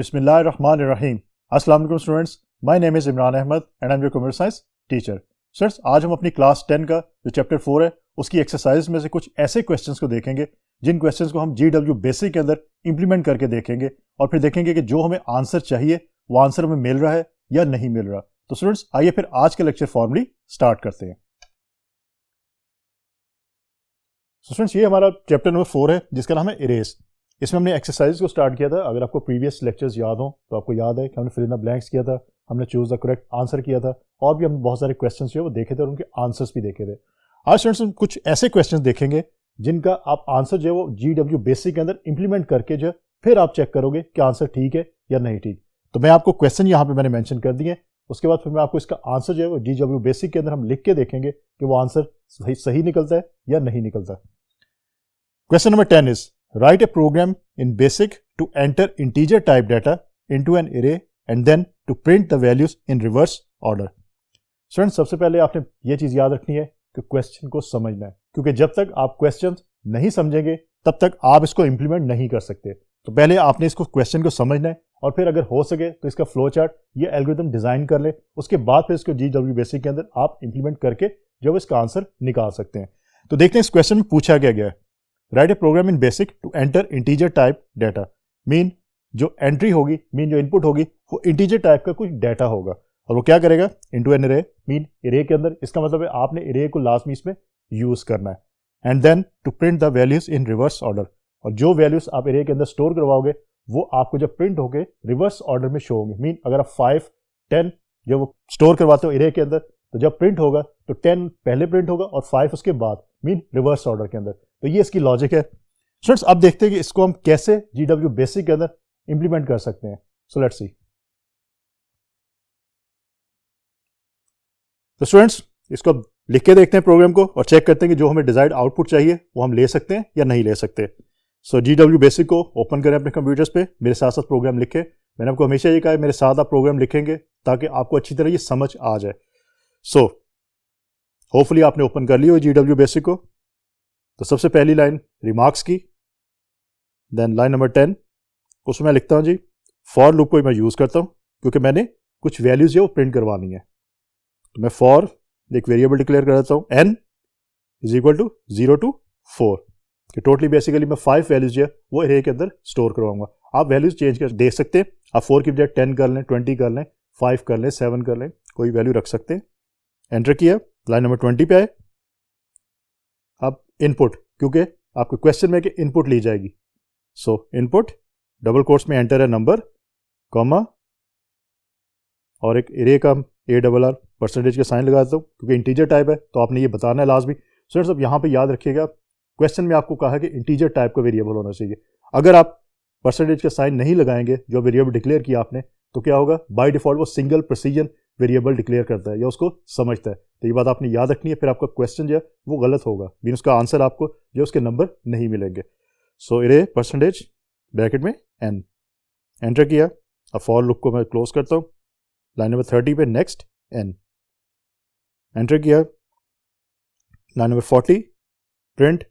बिस्मिल्लाहिर्रहमानिर्रहीम। अस्सलाम वालेकुम students, my name is Imran Ahmed and I am your computer science teacher. Students, आज हम अपनी क्लास 10 का जो चैप्टर 4 है उसकी एक्सरसाइज में से कुछ ऐसे क्वेश्चंस को देखेंगे जिन क्वेश्चंस को हम GW बेसिक के अंदर इंप्लीमेंट करके देखेंगे और फिर देखेंगे कि जो हमें आंसर चाहिए वो आंसर हमें मिल रहा है या नहीं मिल रहा। तो स्टूडेंट्स, आइए फिर आज का लेक्चर फॉर्मली स्टार्ट करते हैं। स्टूडेंट्स, ये हमारा चैप्टर नंबर 4 है जिसका नाम है इरेज। इसमें हमने एक्सरसाइज को स्टार्ट किया था। अगर आपको प्रीवियस लेक्चर्स याद हो तो आपको याद है कि हमने फिल इन द ब्लैंक्स किया था, हमने चूज द करेक्ट आंसर किया था और भी हम बहुत सारे क्वेश्चंस जो है वो देखे थे और उनके आंसर्स भी देखे थे। आज स्टूडेंट्स हम कुछ ऐसे क्वेश्चंस देखेंगे जिनका आप आंसर जो है वो GW बेसिक के अंदर इंप्लीमेंट करके जो फिर आप चेक करोगे कि आंसर ठीक है या नहीं ठीक। तो मैं आपको क्वेश्चन यहाँ पे मैंने मेंशन कर दिए, उसके बाद फिर मैं आपको इसका आंसर जो है वो GW बेसिक के अंदर हम लिख के देखेंगे कि वो आंसर सही निकलता है या नहीं निकलता। Question number 10 is write a program in basic to enter integer type data into an array and then to print the values in reverse order। Student, सबसे पहले आपने ये चीज याद रखनी है कि क्वेश्चन को समझना है, क्योंकि जब तक आप क्वेश्चन नहीं समझेंगे तब तक आप इसको इंप्लीमेंट नहीं कर सकते। तो पहले आपने इसको क्वेश्चन को समझना है और फिर अगर हो सके तो इसका फ्लो चार्ट या एल्गोरिथम डिजाइन कर ले, उसके बाद फिर इसको GW बेसिक के अंदर आप इंप्लीमेंट करके जो इसका आंसर निकाल सकते हैं। तो देखते हैं इस क्वेश्चन में पूछा गया है, write a program in BASIC to enter integer type data. Mean जो एंट्री होगी, मीन जो इनपुट होगी वो इंटीजर टाइप का कुछ डाटा होगा और वो क्या करेगा, into an array, mean array के अंदर। इसका मतलब है आपने एरे को लास्ट में इसमें यूज करना है। And then to print the values in reverse order, और जो वैल्यूज आप एरे के अंदर स्टोर करवाओगे वो आपको जब प्रिंट होके रिवर्स ऑर्डर में शो होंगे। मीन अगर आप 5, 10 जब वो स्टोर करवाते हो एरे के अंदर तो जब प्रिंट होगा तो 10 पहले प्रिंट होगा और 5 उसके बाद, मीन रिवर्स ऑर्डर के अंदर। तो ये इसकी लॉजिक है। स्टूडेंट्स, अब देखते हैं कि इसको हम कैसे GW बेसिक के अंदर इंप्लीमेंट कर सकते हैं। So let's see. तो स्टूडेंट्स, इसको लिख के देखते हैं प्रोग्राम को और चेक करते हैं कि जो हमें डिजायर्ड आउटपुट चाहिए वो हम ले सकते हैं या नहीं ले सकते। सो GW बेसिक को ओपन करें अपने कंप्यूटर्स पे, मेरे साथ साथ प्रोग्राम लिखें। मैंने आपको हमेशा ये कहा है मेरे साथ आप प्रोग्राम लिखेंगे ताकि आपको अच्छी तरह ये समझ आ जाए। सो होपफुली आपने ओपन कर लिया हो GW बेसिक को। तो सबसे पहली लाइन रिमार्क्स की, देन लाइन नंबर 10, उसमें मैं लिखता हूं जी फॉर लूप को मैं यूज करता हूं क्योंकि मैंने कुछ वैल्यूज जो प्रिंट करवानी है। तो मैं फॉर एक वेरिएबल डिक्लेयर कर देता हूं n is equal to 0 to 4 कि टोटली बेसिकली मैं 5 वैल्यूज जो है वो एरे के अंदर स्टोर करवाऊंगा। आप वैल्यूज चेंज कर दे सकते हैं, आप 4 की बजाय 10 कर लें, 20 कर लें, 5 कर लें, 7 कर लें, कोई वैल्यू रख सकते हैं। एंटर किया, लाइन नंबर 20 पे आए। अब इनपुट, क्योंकि आपके क्वेश्चन में कि इनपुट ली जाएगी। सो इनपुट डबल कोट्स में एंटर है नंबर, कॉमा और एक एरे का ARR परसेंटेज का साइन लगा देता हूँ क्योंकि इंटीजर टाइप है तो आपने ये बताना है लाजमी। सो सब यहाँ पे याद रखिएगा, क्वेश्चन में आपको कहा है कि इंटीजर टाइप का वेरिएबल होना चाहिए। अगर आप परसेंटेज का साइन नहीं लगाएंगे जो वेरिएबल डिक्लेयर किया आपने, तो क्या होगा, बाय डिफॉल्ट वो सिंगल प्रेसिजन वेरिएबल डिक्लेयर करता है या उसको समझता है। तो ये बात आपने याद रखनी है, फिर आपका क्वेश्चन जो है वो गलत होगा, मीन उसका आंसर आपको जो उसके नंबर नहीं मिलेंगे। सो एरे परसेंटेज ब्रैकेट में n, एंटर किया। अब फॉर लूप को मैं क्लोज करता हूँ, लाइन नंबर 30 पे नेक्स्ट n, एंटर किया। Line number 40 print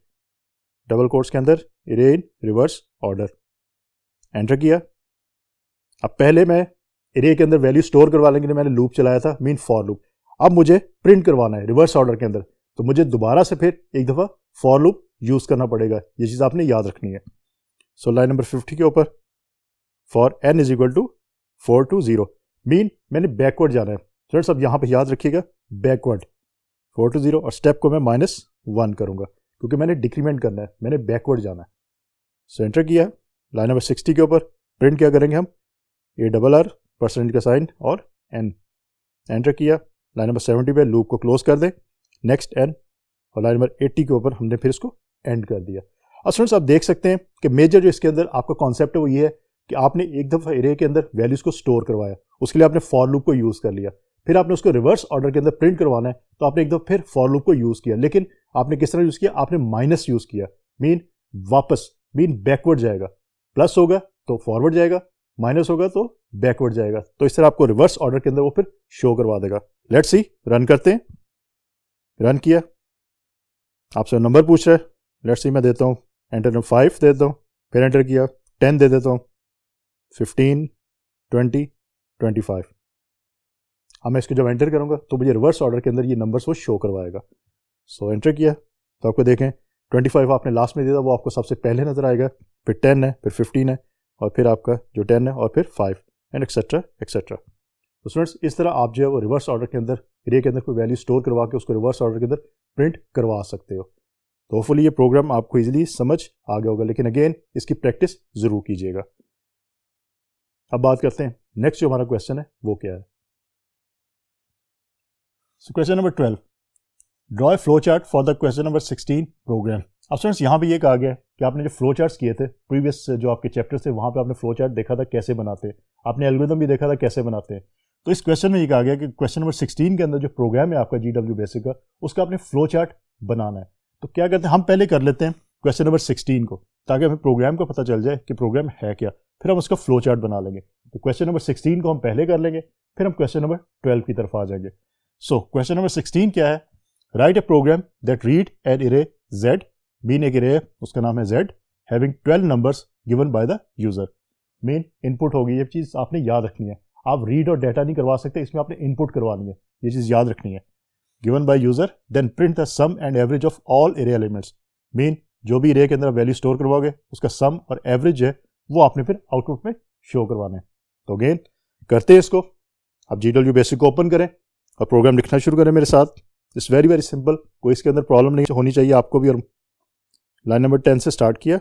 double quotes के अंदर एरे इन रिवर्स ऑर्डर, एंटर किया। अब पहले मैं एरे के अंदर वैल्यू स्टोर करवा लेंगे, मैंने लूप चलाया था, मीन फॉर लूप। अब मुझे प्रिंट करवाना है रिवर्स ऑर्डर के अंदर, तो मुझे दोबारा से फिर एक दफा फॉर लूप यूज करना पड़ेगा। ये चीज आपने याद रखनी है। सो लाइन नंबर 50 के ऊपर for n is equal to 4 to 0, mean मैंने बैकवर्ड जाना है। फ्रेंड्स, अब यहां पे याद रखिएगा बैकवर्ड 4 to 0 और स्टेप को मैं -1 करूंगा क्योंकि मैंने डिक्रीमेंट करना है, मैंने बैकवर्ड जाना है। सो एंटर किया, लाइन नंबर 60 के ऊपर प्रिंट क्या करेंगे हम, ARR परसेंट का साइन और n, एंटर किया। लाइन नंबर 70 पे लूप को क्लोज कर दें, नेक्स्ट n, और लाइन नंबर 80 के ऊपर हमने फिर इसको एंड कर दिया। और स्टूडेंट्स, आप देख सकते हैं कि मेजर जो इसके अंदर आपका कॉन्सेप्ट है वो ये है कि आपने एक दफा एरे के अंदर वैल्यूज को स्टोर करवाया, उसके लिए आपने फॉर लूप को यूज कर लिया, फिर आपने उसको रिवर्स ऑर्डर के अंदर प्रिंट करवाना है तो आपने एक दफा फिर फॉर लूप को यूज किया। लेकिन आपने किस तरह यूज किया, आपने माइनस यूज किया, मीन वापस, मीन बैकवर्ड जाएगा। प्लस होगा तो फॉरवर्ड जाएगा, माइनस होगा तो बैकवर्ड जाएगा। तो इस तरह आपको रिवर्स ऑर्डर के अंदर वो फिर शो करवा देगा। लेट्स सी, रन करते हैं। रन किया, आपसे नंबर पूछ रहा है, लेट्स सी मैं देता हूँ एंटर 5 दे देता हूँ, फिर एंटर किया 10 दे देता हूँ, 15, 20, 25। अब मैं इसको जब एंटर करूँगा तो मुझे रिवर्स ऑर्डर के अंदर ये नंबर्स वो शो करवाएगा। सो एंटर किया तो आपको देखें 25 आपने लास्ट में दिया था वो आपको सबसे पहले नज़र आएगा, फिर 10 है, फिर 15 है, और फिर आपका जो 10 है, और फिर 5 एंड एक्सेट्रा एक्सेट्रा। तो स्टूडेंट्स इस तरह आप जो है वो रिवर्स ऑर्डर के अंदर रे के अंदर कोई वैल्यू स्टोर करवा के उसको रिवर्स ऑर्डर के अंदर प्रिंट करवा सकते हो। तो होपफुली ये प्रोग्राम आपको इजीली समझ आ गया होगा, लेकिन अगेन इसकी प्रैक्टिस ज़रूर कीजिएगा। अब बात करते हैं नेक्स्ट जो हमारा क्वेश्चन है वो क्या है। So question number 12, draw a flow chart for the question number 16 program. अब स्टूडेंट्स यहाँ भी ये कहा गया कि आपने जो फ्लो चार्ट्स किए थे प्रीवियस जो आपके चैप्टर्स थे वहाँ पे आपने फ्लो चार्ट देखा था कैसे बनाते हैं, आपने एल्गोरिथम भी देखा था कैसे बनाते हैं। तो इस क्वेश्चन में ये कहा गया कि क्वेश्चन नंबर 16 के अंदर जो प्रोग्राम है आपका GW बेसिक का, उसका आपने फ्लो चार्ट बनाना है। तो क्या करते हैं, हम पहले कर लेते हैं क्वेश्चन नंबर 16 को, ताकि हमें प्रोग्राम का पता चल जाए कि प्रोग्राम है क्या, फिर हम उसका फ्लो चार्ट बना लेंगे। तो क्वेश्चन नंबर 16 को हम पहले कर लेंगे, फिर हम क्वेश्चन नंबर 12 की तरफ आ जाएंगे। सो क्वेश्चन नंबर 16 क्या है, write a program that read an array z, mean एक इरे उसका नाम है z, having 12 numbers given by the user. Main input होगी, ये चीज़ आपने याद रखनी है। आप रीड और डाटा नहीं करवा सकते, इसमें आपने इनपुट करवानी है, ये चीज़ याद रखनी है। Given by user, then print the sum and average of all array elements. Mean जो भी इरे के अंदर वैल्यू स्टोर करवाओगे उसका सम और एवरेज है वो आपने फिर आउटपुट में शो करवाना है। तो अगेन करते हैं इसको। आप GW बेसिक को ओपन करें और प्रोग्राम लिखना शुरू करें मेरे साथ। इट्स वेरी वेरी सिंपल, कोई इसके अंदर प्रॉब्लम नहीं होनी चाहिए आपको भी। और लाइन नंबर 10 से स्टार्ट किया।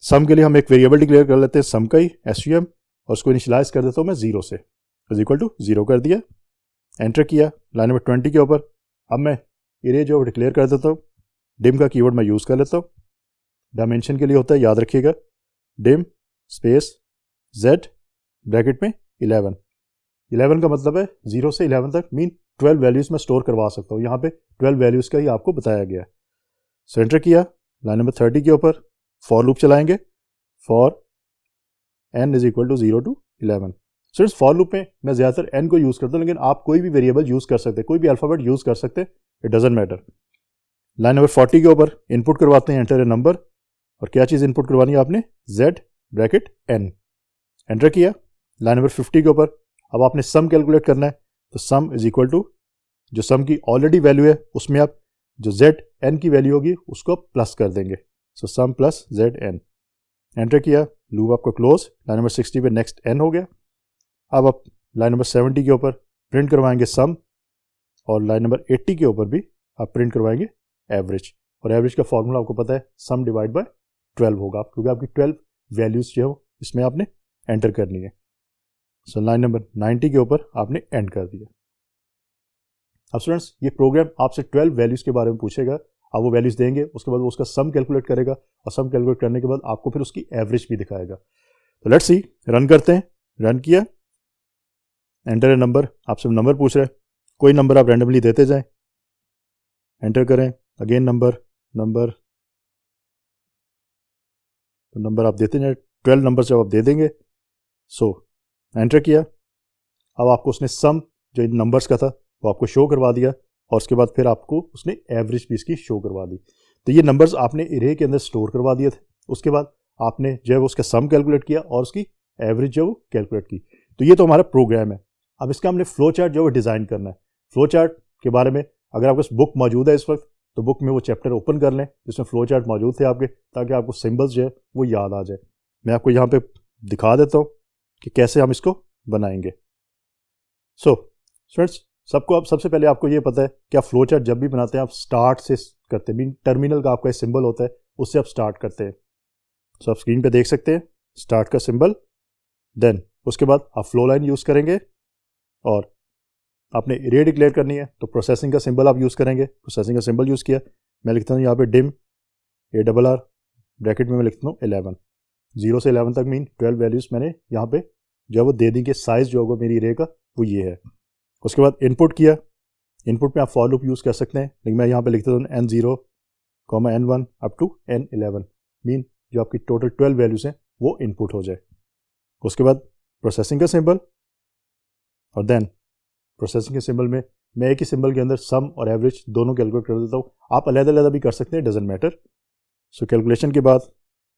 सम के लिए हम एक वेरिएबल डिक्लेयर कर लेते हैं, सम का ही SUM, और उसको इनिशियलाइज कर देता हूँ मैं 0 से, इज इक्वल टू 0 कर दिया, एंटर किया। लाइन नंबर 20 के ऊपर अब मैं इरे जो डिक्लेयर कर देता हूँ, डिम का कीवर्ड मैं यूज़ कर लेता हूँ। डायमेंशन के लिए होता है, याद रखिएगा, डिम स्पेस z ब्रैकेट में 11 का मतलब है 0 से 11 तक, मीन 12 वैल्यूज़ में स्टोर करवा सकता हूँ। यहाँ पे 12 वैल्यूज़ का ही आपको बताया गया है। सो एंटर किया। लाइन नंबर 30 के ऊपर फॉर लूप चलाएंगे, for n is equal to 0 to 11। So इस फॉर लूप में मैं ज़्यादातर n को यूज़ करता हूँ, लेकिन आप कोई भी वेरिएबल यूज़ कर सकते हैं, कोई भी अल्फ़ाबेट यूज़ कर सकते हैं, it doesn't matter. Line number 40 के ऊपर इनपुट करवाते हैं, एंटर ए नंबर, और क्या चीज़ इनपुट करवानी है आपने, z ब्रैकेट n, एंटर किया। लाइन नंबर 50 के ऊपर अब आपने सम कैलकुलेट करना है, तो सम इज इक्वल टू जो सम की ऑलरेडी वैल्यू है उसमें आप जो zn की वैल्यू होगी उसको प्लस कर देंगे। सो सम प्लस zn, एंटर किया, लूप आपका क्लोज। लाइन नंबर 60 पे नेक्स्ट n हो गया। अब आप लाइन नंबर 70 के ऊपर प्रिंट करवाएंगे सम, और लाइन नंबर 80 के ऊपर भी आप प्रिंट करवाएंगे एवरेज, और एवरेज का फॉर्मूला आपको पता है, सम डिवाइड बाय 12 होगा, क्योंकि आपकी 12 वैल्यूज जो है इसमें आपने एंटर करनी है। सो लाइन नंबर 90 के ऊपर आपने एंड कर दिया। अब स्टूडेंट्स ये प्रोग्राम आपसे 12 वैल्यूज के बारे में पूछेगा, आप वो वैल्यूज देंगे, उसके बाद वो उसका सम कैलकुलेट करेगा, और सम कैलकुलेट करने के बाद आपको फिर उसकी एवरेज भी दिखाएगा। तो लेट्स सी, रन करते हैं। रन किया, एंटर ए नंबर, आपसे नंबर पूछ रहे हैं, कोई नंबर आप रैंडमली देते जाएं, एंटर करें, अगेन नंबर, तो नंबर आप देते जाएं, 12 नंबर जब आप दे देंगे। सो एंटर किया। अब आपको उसने सम जो इन नंबर्स का था वो आपको शो करवा दिया, और उसके बाद फिर आपको उसने एवरेज भी इसकी शो करवा दी। तो ये नंबर्स आपने इरे के अंदर स्टोर करवा दिए थे, उसके बाद आपने जो है वो उसका सम कैलकुलेट किया और उसकी एवरेज जो है वो कैलकुलेट की। तो ये तो हमारा प्रोग्राम है। अब इसका हमने फ्लो चार्ट जो है डिज़ाइन करना है। फ्लो चार्ट के बारे में अगर आपके पास बुक मौजूद है इस वक्त, तो बुक में वो चैप्टर ओपन कर लें जिसमें फ्लो चार्ट मौजूद थे आपके, ताकि आपको सिंबल्स जो है वो याद आ जाए। मैं आपको यहाँ पे दिखा देता हूँ कि कैसे हम इसको बनाएंगे। सो स्टूडेंट्स, सबको अब सबसे पहले आपको ये पता है कि आप फ्लो चार्ट जब भी बनाते हैं आप स्टार्ट से करते हैं, मीन टर्मिनल का आपका सिंबल होता है, उससे आप स्टार्ट करते हैं। सो आप स्क्रीन पे देख सकते हैं स्टार्ट का सिंबल, देन उसके बाद आप फ्लो लाइन यूज़ करेंगे, और आपने इरे डिक्लेयर करनी है तो प्रोसेसिंग का सिंबल आप यूज़ करेंगे। प्रोसेसिंग का सिंबल यूज़ किया, मैं लिखता हूँ यहाँ पे डिम ARR ब्रैकेट में मैं लिखता हूँ 11, 0 से 11 तक, मीन 12 वैल्यूज़ मैंने यहाँ पे जो है वो दे दी कि साइज़ जो होगा मेरी इरे का वो ये है। उसके बाद इनपुट किया, इनपुट में आप फॉर लूप यूज़ कर सकते हैं, लेकिन मैं यहाँ पे लिखता हूँ N0, N1 up to N11, mean जो आपकी टोटल 12 वैल्यूज़ हैं वो इनपुट हो जाए। उसके बाद प्रोसेसिंग का सिंबल, और देन प्रोसेसिंग के सिंबल में मैं एक ही सिंबल के अंदर सम और एवरेज दोनों कैलकुलेट कर देता हूँ। आप अलग-अलग भी कर सकते हैं, डजेंट मैटर। सो कैलकुलेशन के बाद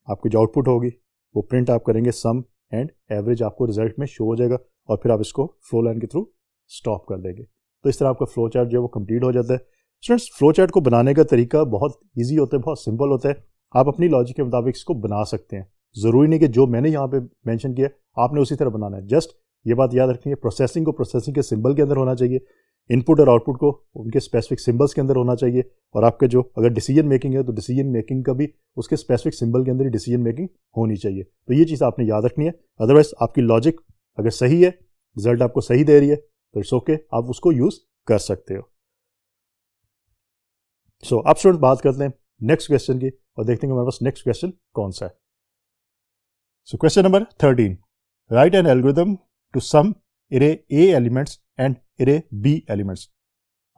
आपकी जो आउटपुट होगी वो प्रिंट आप करेंगे सम एंड एवरेज आपको रिजल्ट में शो हो जाएगा और फिर आप इसको फ्लो लाइन के थ्रू स्टॉप कर देंगे। तो इस तरह आपका फ्लो चार्ट जो है वो कंप्लीट हो जाता है। स्टूडेंट्स, फ्लो चार्ट को बनाने का तरीका बहुत ईजी होता है, बहुत सिंपल होता है। आप अपनी लॉजिक के मुताबिक इसको बना सकते हैं। ज़रूरी नहीं कि जो मैंने यहाँ पे मेंशन किया आपने उसी तरह बनाना है। जस्ट ये बात याद रखनी है, प्रोसेसिंग को प्रोसेसिंग के सिंबल के अंदर होना चाहिए, इनपुट और आउटपुट को उनके स्पेसिफिक सिंबल्स के अंदर होना चाहिए, और आपके जो अगर डिसीजन मेकिंग है तो डिसीजन मेकिंग का भी उसके स्पेसिफिक सिंबल के अंदर ही डिसीजन मेकिंग होनी चाहिए। तो ये चीज़ आपने याद रखनी है। अदरवाइज आपकी लॉजिक अगर सही है, रिजल्ट आपको सही दे रही है, तो इट्स ओके, आप उसको यूज़ कर सकते हो। सो अब स्टूडेंट बात करते हैं नेक्स्ट क्वेश्चन की और देखते हैं हमारे पास नेक्स्ट क्वेश्चन कौन सा है। So question number 13, write an algorithm to sum array A elements and array B elements.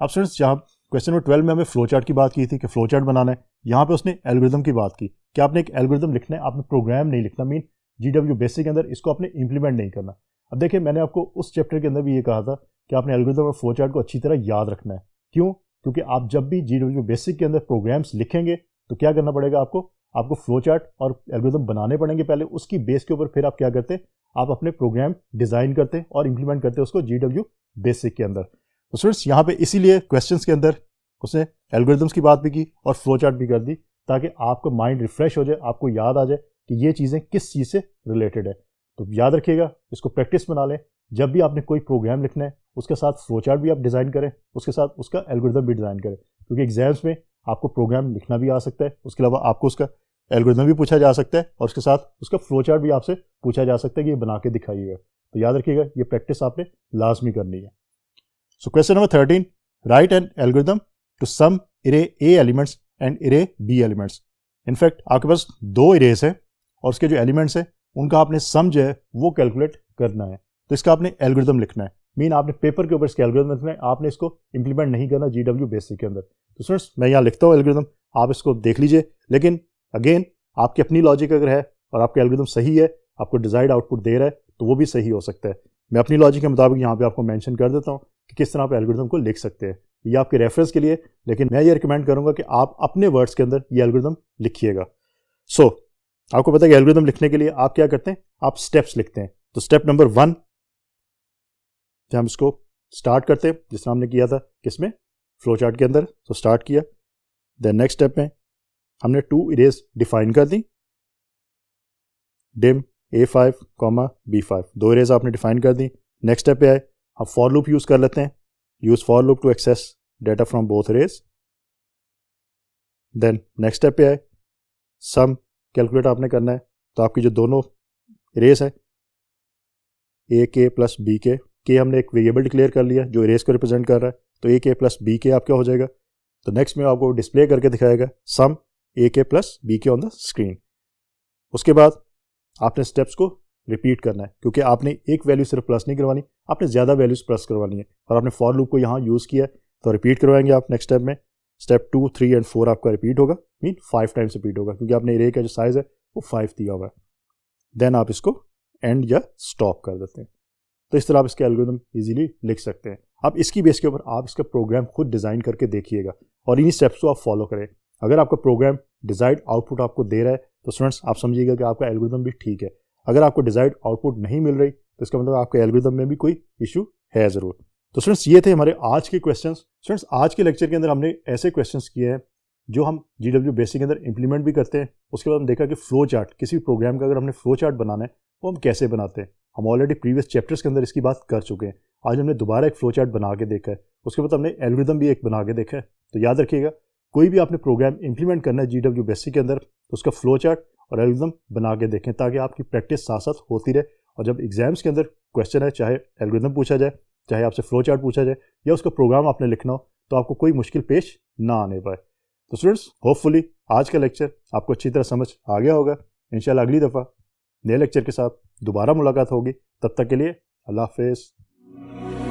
अब स्टूडेंट्स, जहाँ क्वेश्चन नंबर 12 में हमें फ्लो चार्ट की बात की थी कि फ्लो चार्ट बनाना है, यहाँ पे उसने एल्गोरिथम की बात की कि आपने एक एल्गोरिथम लिखना है, आपने प्रोग्राम नहीं लिखना। मीन GW बेसिक के अंदर इसको आपने इंप्लीमेंट नहीं करना। अब देखिए, मैंने आपको उस चैप्टर के अंदर भी ये कहा था कि आपने एल्गोरिथम और फ्लो चार्ट को अच्छी तरह याद रखना है। क्यों? क्योंकि आप जब भी GW बेसिक के अंदर प्रोग्राम्स लिखेंगे तो क्या करना पड़ेगा आपको फ्लो चार्ट और एल्गोरिथम बनाने पड़ेंगे पहले, उसकी बेस के ऊपर फिर आप क्या करते हैं, आप अपने प्रोग्राम डिजाइन करते हैं और इंप्लीमेंट करते हैं उसको GW बेसिक के अंदर। तो स्टूडेंट्स, यहाँ पे इसीलिए क्वेश्चंस के अंदर उसने एल्गोरिथम्स की बात भी की और फ्लो चार्ट भी कर दी, ताकि आपका माइंड रिफ्रेश हो जाए, आपको याद आ जाए कि ये चीज़ें किस चीज़ से रिलेटेड है। तो याद रखिएगा, इसको प्रैक्टिस बना लें। जब भी आपने कोई प्रोग्राम लिखना है उसके साथ फ्लो चार्ट भी आप डिज़ाइन करें, उसके साथ उसका एल्गोरिथम भी डिज़ाइन करें, क्योंकि एग्जाम्स में आपको प्रोग्राम लिखना भी आ सकता है, उसके अलावा आपको उसका एल्गोरिथम भी पूछा जा सकता है और उसके साथ उसका फ्लो चार्ट भी आपसे पूछा जा सकता है कि ये बना के दिखाइएगा। तो याद रखिएगा, ये प्रैक्टिस आपने लाजमी करनी है। So question number 13, write an algorithm to sum array A elements and array B elements. In fact आपके पास दो एरेज है और उसके जो एलिमेंट्स हैं उनका आपने सम जो है वो कैलकुलेट करना है। तो इसका आपने एल्गोरिथम लिखना है। मीन आपने पेपर के ऊपर इसका एल्गोरिथम लिखना है, आपने इसको इंप्लीमेंट नहीं करना GW बेसिक के अंदर। तो स्टूडेंट्स, मैं यहाँ लिखता हूँ एल्गोरिथम, आप इसको देख लीजिए। लेकिन अगेन, आपकी अपनी लॉजिक अगर है और आपका एल्गोरिथम सही है, आपको डिजायर्ड आउटपुट दे रहा है, तो वो भी सही हो सकता है। मैं अपनी लॉजिक के मुताबिक यहाँ पे आपको मेंशन कर देता हूँ कि किस तरह आप एल्गोरिथम को लिख सकते हैं। ये आपके रेफरेंस के लिए, लेकिन मैं ये रिकमेंड करूँगा कि आप अपने वर्ड्स के अंदर ये एल्गोरिथम लिखिएगा। सो आपको पता है कि एल्गोरिथम लिखने के लिए आप क्या करते हैं, आप स्टेप्स लिखते हैं। तो स्टेप नंबर 1 हम इसको स्टार्ट करते हैं जिस तरह हमने किया था किसमें, फ्लो चार्ट के अंदर। तो स्टार्ट किया, देन नेक्स्ट स्टेप में हमने 2 इरेज डिफाइन कर दी, डिम A5, B5, 2 इरेज आपने डिफाइन कर दी। नेक्स्ट स्टेप पे आए, हम फॉर लूप यूज कर लेते हैं, use for loop to access data from both arrays. Then next step पे आए, सम कैलकुलेट आपने करना है। तो आपकी जो दोनों इरेज है AK प्लस BK, के हमने एक वेरिएबल डिक्लेयर कर लिया जो इरेज को रिप्रेजेंट कर रहा है, तो AK प्लस BK आप क्या हो जाएगा। तो नेक्स्ट में आपको डिस्प्ले करके दिखाएगा सम AK plus BK on the screen. उसके बाद आपने स्टेप्स को रिपीट करना है, क्योंकि आपने एक वैल्यू सिर्फ प्लस नहीं करवानी, आपने ज़्यादा वैल्यूज प्लस करवानी है, और आपने फॉर लूप को यहाँ यूज़ किया है तो रिपीट करवाएंगे आप नेक्स्ट स्टेप में। स्टेप 2, 3 एंड 4 आपका रिपीट होगा, मीन 5 टाइम्स रिपीट होगा, क्योंकि आपने एरे का जो साइज है वो 5 दिया हुआ है। देन आप इसको एंड या स्टॉप कर देते हैं। तो इस तरह आप इसके एल्गोरिथम इजीली लिख सकते हैं। अब इसकी बेस के ऊपर आप इसका प्रोग्राम खुद डिज़ाइन करके देखिएगा और इन्हीं स्टेप्स को आप फॉलो करें। अगर आपका प्रोग्राम डिजायर्ड आउटपुट आपको दे रहा है तो स्टूडेंट्स आप समझिएगा कि आपका एल्गोरिथम भी ठीक है। अगर आपको डिजायर्ड आउटपुट नहीं मिल रही तो इसका मतलब आपके एल्गोरिथम में भी कोई इशू है ज़रूर। तो स्टूडेंट्स, ये थे हमारे आज के क्वेश्चंस। स्टूडेंट्स, आज के लेक्चर के अंदर हमने ऐसे क्वेश्चंस किए हैं जो हम GW बेसिक के अंदर इंप्लीमेंट भी करते हैं। उसके बाद हम देखा कि फ्लो चार्ट, किसी भी प्रोग्राम का अगर हमने फ्लो चार्ट बनाना है वो हम कैसे बनाते हैं। हम ऑलरेडी प्रीवियस चैप्टर्स के अंदर इसकी बात कर चुके हैं। आज हमने दोबारा एक फ्लो चार्ट बना के देखा है। उसके बाद हमने एल्गोरिथम भी एक बना के देखा है। तो याद रखिएगा, कोई भी आपने प्रोग्राम इंप्लीमेंट करना है GW बेसिक के अंदर तो उसका फ्लो चार्ट और एल्गोरिथम बना के देखें, ताकि आपकी प्रैक्टिस साथ साथ होती रहे। और जब एग्जाम्स के अंदर क्वेश्चन है, चाहे एल्गोरिथम पूछा जाए, चाहे आपसे फ्लो चार्ट पूछा जाए या उसका प्रोग्राम आपने लिखना हो, तो आपको कोई मुश्किल पेश ना आने पाए। तो स्टूडेंट्स, होपफुली आज का लेक्चर आपको अच्छी तरह समझ आ गया होगा। इंशाल्लाह अगली दफ़ा नए लेक्चर के साथ दोबारा मुलाकात होगी। तब तक के लिए अल्लाह हाफिज़।